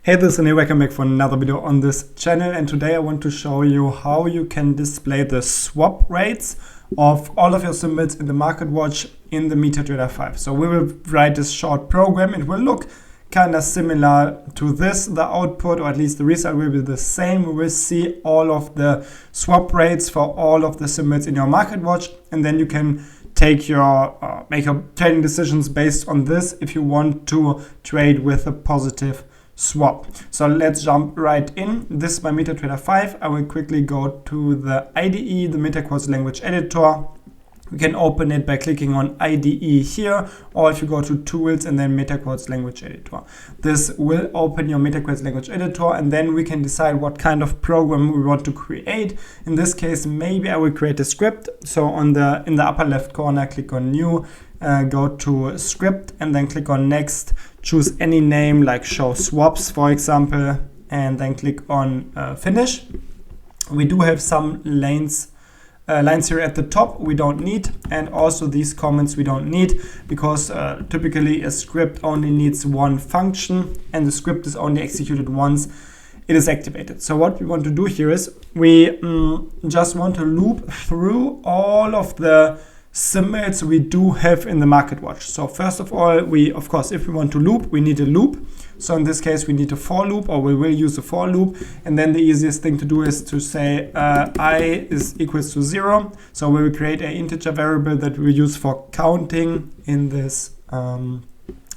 Hey, this is René, welcome back for another video on this channel, and today I want to show you how you can display the swap rates of all of your symbols in the market watch in the MT5 5. So we will write this short program. It will look kind of similar to this. The output, or at least the result, will be the same. We will see all of the swap rates for all of the symbols in your market watch, and then you can take your make your trading decisions based on this if you want to trade with a positive swap. So let's jump right in. This is my MetaTrader 5. I will quickly go to the IDE, the MetaQuartz language editor. You can open it by clicking on IDE here, or if you go to Tools and then MetaQuartz language editor. This will open your MetaQuartz language editor, and then we can decide what kind of program we want to create. In this case, maybe I will create a script. So in the upper left corner, click on New, go to Script, and then click on Next. Choose any name like Show Swaps, for example, and then click on Finish. We do have some lines here at the top we don't need, and also these comments we don't need, because typically a script only needs one function, and the script is only executed once it is activated. So what we want to do here is we just want to loop through all of the symbols we do have in the market watch. So first of all, of course, if we want to loop, we need a loop. So in this case, we need a for loop, or we will use a for loop. And then the easiest thing to do is to say I is equals to 0. So we will create an integer variable that we use for counting in this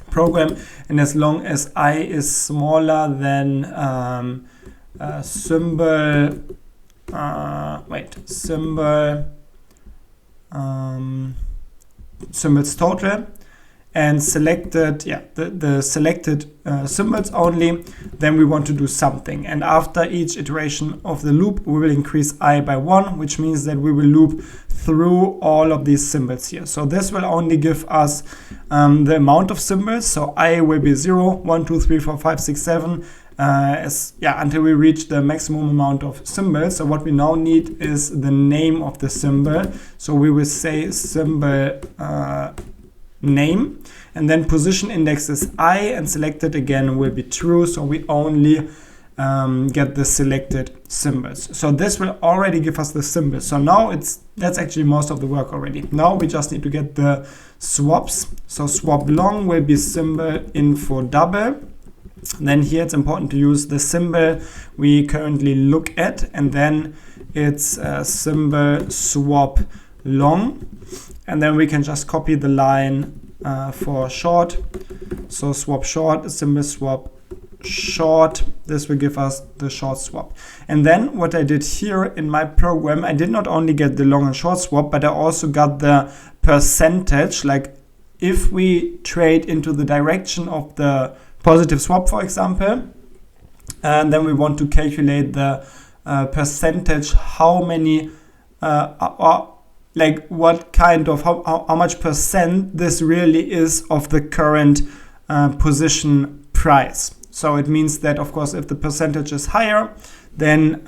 program. And as long as I is smaller than symbol symbols total and selected, the selected symbols only, then we want to do something. And after each iteration of the loop, we will increase I by 1, which means that we will loop through all of these symbols here. So this will only give us the amount of symbols. So I will be 0, 1, 2, 3, 4, 5, 6, 7, until we reach the maximum amount of symbols. So what we now need is the name of the symbol. So we will say symbol name, and then position index is I, and selected again will be true. So we only get the selected symbols. So this will already give us the symbols. So now that's actually most of the work already. Now we just need to get the swaps. So swap long will be symbol info double. Then here it's important to use the symbol we currently look at, and then it's symbol swap long, and then we can just copy the line for short. So swap short, symbol swap short. This will give us the short swap. And then what I did here in my program, I did not only get the long and short swap, but I also got the percentage. Like if we trade into the direction of the positive swap, for example, and then we want to calculate the percentage, how many like what kind of how much percent this really is of the current position price. So it means that, of course, if the percentage is higher, then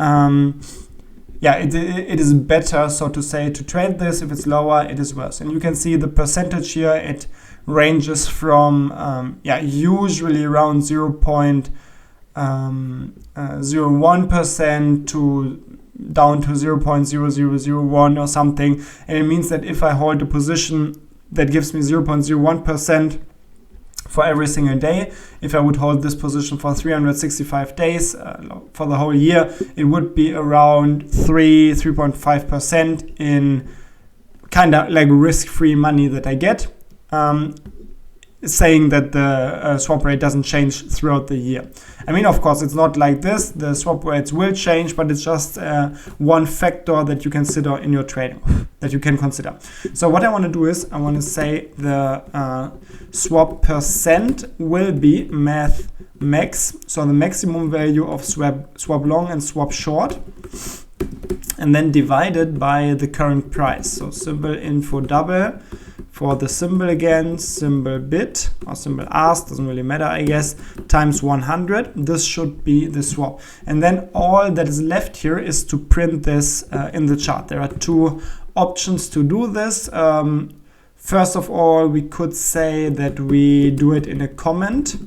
it is better, so to say, to trade this. If it's lower, it is worse. And you can see the percentage here, it ranges from usually around 0.01% to down to 0.0001 or something. And it means that if I hold a position that gives me 0.01% for every single day, if I would hold this position for 365 days for the whole year, it would be around 3.5% in kind of like risk-free money that I get, saying that the swap rate doesn't change throughout the year. I mean, of course, it's not like this. The swap rates will change, but it's just one factor that you consider in your trading, that you can consider. So what I want to do is I want to say the swap percent will be math max, so the maximum value of swap long and swap short, and then divided by the current price. So symbol info double for the symbol again, symbol bit or symbol ask, doesn't really matter, I guess, times 100. This should be the swap. And then all that is left here is to print this in the chart. There are two options to do this. First of all, we could say that we do it in a comment.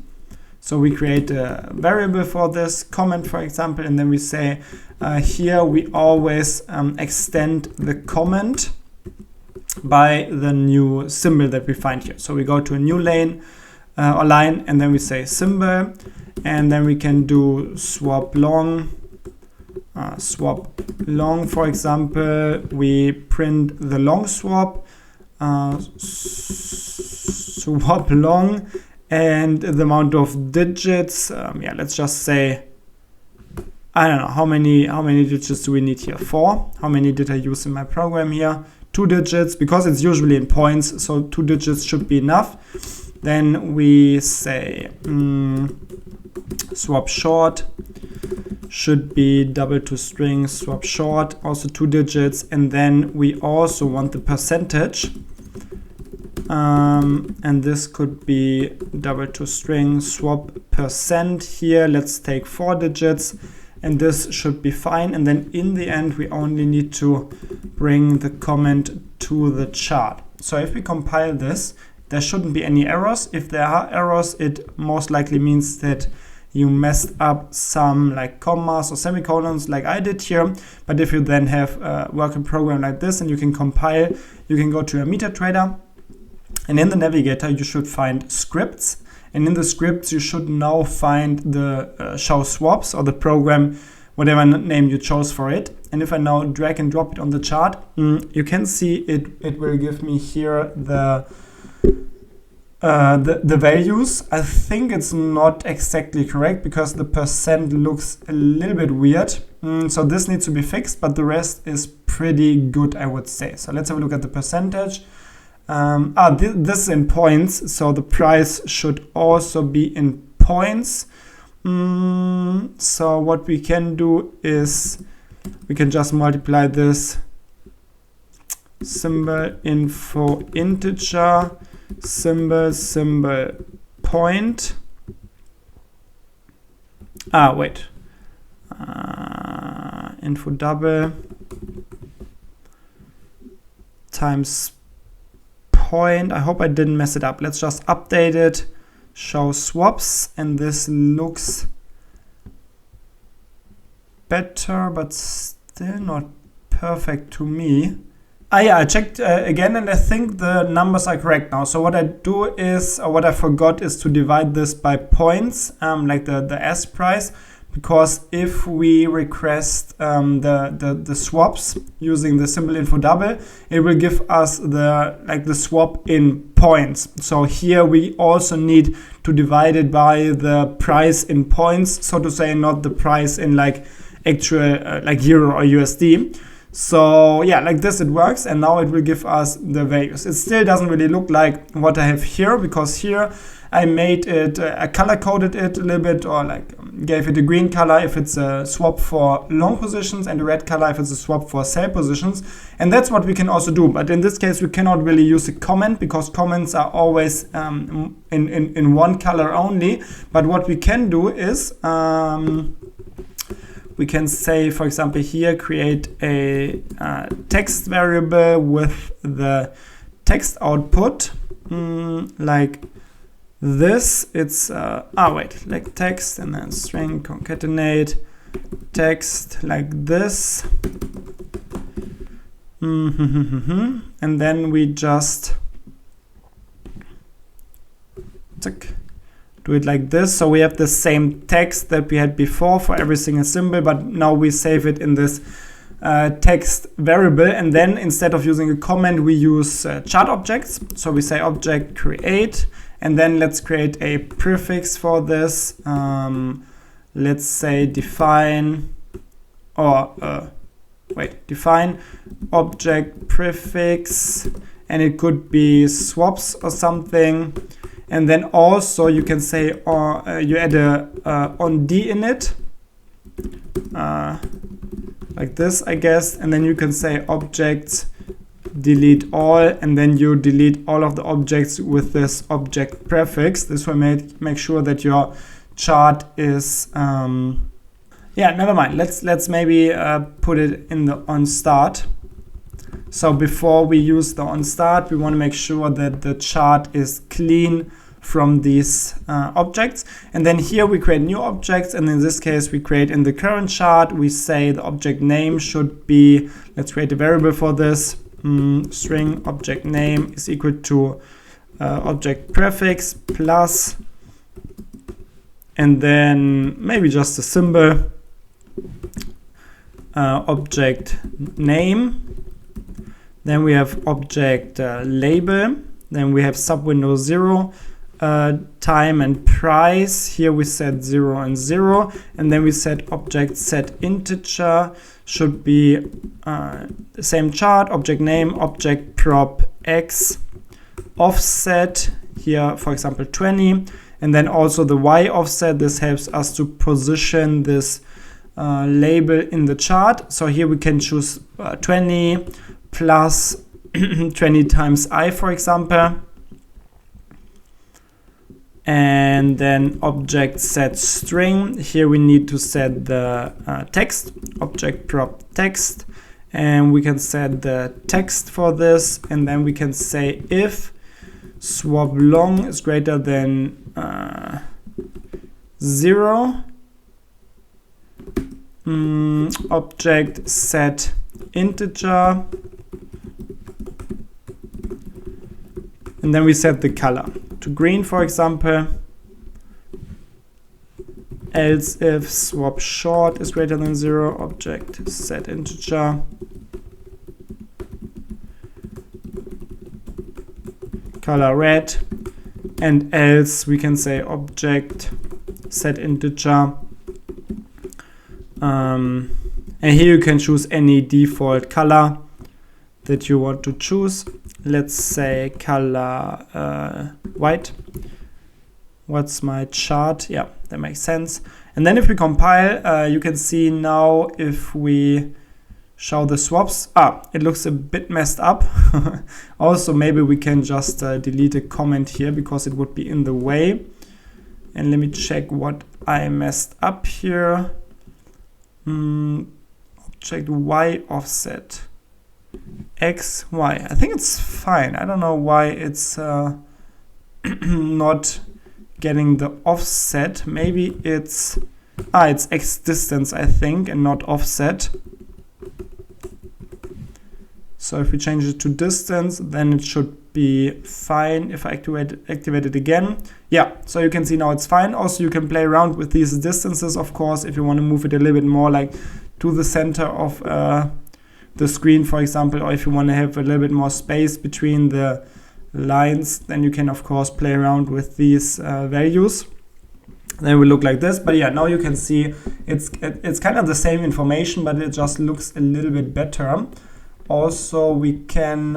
So we create a variable for this comment, for example, and then we say here we always extend the comment by the new symbol that we find here. So we go to a new lane or line, and then we say symbol, and then we can do swap long. For example, we print the long swap, swap long, and the amount of digits. Yeah, let's just say, I don't know, how many digits do we need here? 4. How many did I use in my program here? 2 digits, because it's usually in points, so 2 digits should be enough. Then we say swap short should be double to string swap short, also 2 digits, and then we also want the percentage, and this could be double to string swap percent here. Let's take 4 digits, and this should be fine. And then in the end, we only need to bring the comment to the chart. So if we compile this, there shouldn't be any errors. If there are errors, it most likely means that you messed up some like commas or semicolons like I did here. But if you then have a working program like this and you can compile, you can go to a MetaTrader, and in the navigator you should find scripts, and in the scripts you should now find the show swaps, or the program, whatever name you chose for it. And if I now drag and drop it on the chart, you can see it will give me here the values. I think it's not exactly correct because the percent looks a little bit weird. So this needs to be fixed, but the rest is pretty good, I would say. So let's have a look at the percentage. This is in points, so the price should also be in points. So what we can do is we can just multiply this symbol info integer symbol point. Info double times point. I hope I didn't mess it up. Let's just update it. Show swaps, and this looks better, but still not perfect to me. Yeah, I checked again, and I think the numbers are correct now. So what I do is, or what I forgot is to divide this by points, like the S price, because if we request the swaps using the symbol info double, it will give us the swap in points. So here we also need to divide it by the price in points, so to say, not the price in like actual like euro or USD. So yeah, like this it works, and now it will give us the values. It still doesn't really look like what I have here, because here I made it, I color coded it a little bit, or like gave it a green color if it's a swap for long positions, and a red color if it's a swap for sell positions. And that's what we can also do. But in this case, we cannot really use a comment, because comments are always in one color only. But what we can do is we can say, for example, here create a text variable with the text output like this. It's like text and then string concatenate text like this. And then we just do it like this. So we have the same text that we had before for every single symbol, but now we save it in this text variable. And then instead of using a comment, we use chart objects. So we say object create, and then let's create a prefix for this. Let's say define, or define object prefix, and it could be swaps or something. And then also you can say, you add a on D in it, like this, I guess. And then you can say objects delete all, and then you delete all of the objects with this object prefix. This will make sure that your chart is, yeah, never mind. Let's maybe put it in the on start. So before we use the on start, we want to make sure that the chart is clean from these objects. And then here we create new objects, and in this case we create in the current chart, we say the object name should be, let's create a variable for this, string object name is equal to object prefix plus, and then maybe just a symbol, object name. Then we have object label. Then we have subwindow 0, time and price. Here we set 0 and 0. And then we set object set integer should be the same chart, object name, object prop x, offset here, for example, 20. And then also the y offset. This helps us to position this label in the chart. So here we can choose 20 plus 20 times I, for example. And then object set string. Here we need to set the text, object prop text. And we can set the text for this. And then we can say if swap long is greater than 0, object set integer, and then we set the color to green, for example. Else if swap short is greater than 0, object set integer, color red, and else we can say object set integer. And here you can choose any default color that you want to choose. Let's say color white. What's my chart? Yeah, that makes sense. And then if we compile, you can see now if we show the swaps, it looks a bit messed up. Also, maybe we can just delete a comment here because it would be in the way. And let me check what I messed up here. Object y offset x y. I think it's fine. I don't know why it's not getting the offset. Maybe it's x distance, I think, and not offset. So if we change it to distance, then it should be fine. If I activate it again, yeah, so you can see now it's fine. Also, you can play around with these distances, of course, if you want to move it a little bit more like to the center of the screen, for example, or if you want to have a little bit more space between the lines, then you can of course play around with these values. Then it will look like this. But yeah, now you can see it's kind of the same information, but it just looks a little bit better. Also, we can,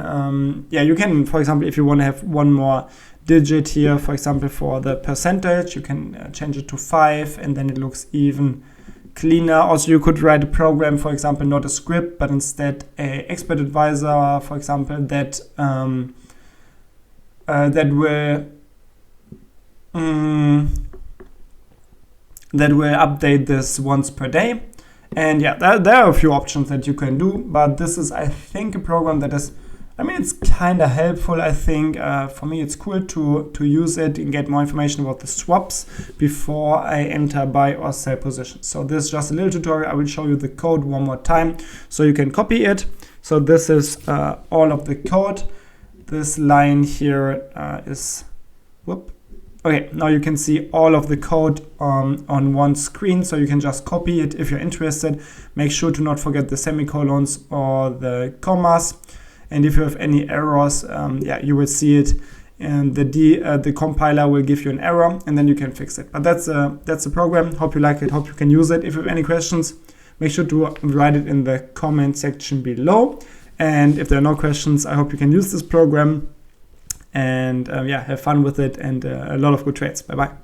you can, for example, if you want to have one more digit here, for example, for the percentage, you can change it to 5, and then it looks even cleaner. Also, you could write a program, for example, not a script, but instead a expert advisor, for example, that will update this once per day. And yeah, there are a few options that you can do, but this is, I think, a program that is, it's kind of helpful. I think for me, it's cool to use it and get more information about the swaps before I enter buy or sell positions. So this is just a little tutorial. I will show you the code one more time so you can copy it. So this is all of the code. This line here is, okay, now you can see all of the code on one screen, so you can just copy it if you're interested. Make sure to not forget the semicolons or the commas. And if you have any errors, you will see it, and the compiler will give you an error, and then you can fix it. But that's the program. Hope you like it. Hope you can use it. If you have any questions, make sure to write it in the comment section below. And if there are no questions, I hope you can use this program. And have fun with it, and a lot of good trades. Bye bye.